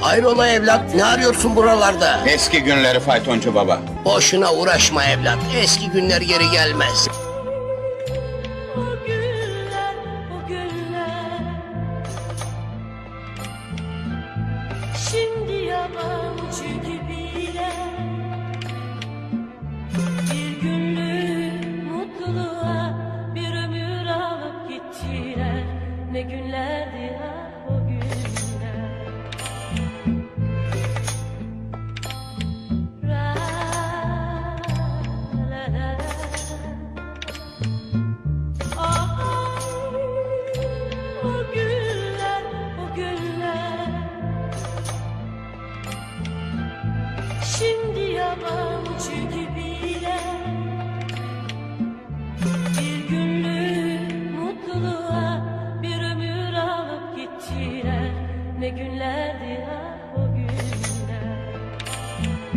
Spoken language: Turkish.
Hayrola evlat, ne arıyorsun buralarda? Eski günleri faytoncu baba. Boşuna uğraşma evlat, eski günler geri gelmez. O günler, o günler. Şimdi yabancı gibiler. Bir günlük mutluluğa bir ömür alıp gittiler. Ne günlerdi ha o günler. Ra, la, la, la. Ay, o günler, o günler. Şimdi yabancı gibiler. Bir günlük mutluluğa bir ömür alıp gittiler. Ne günler.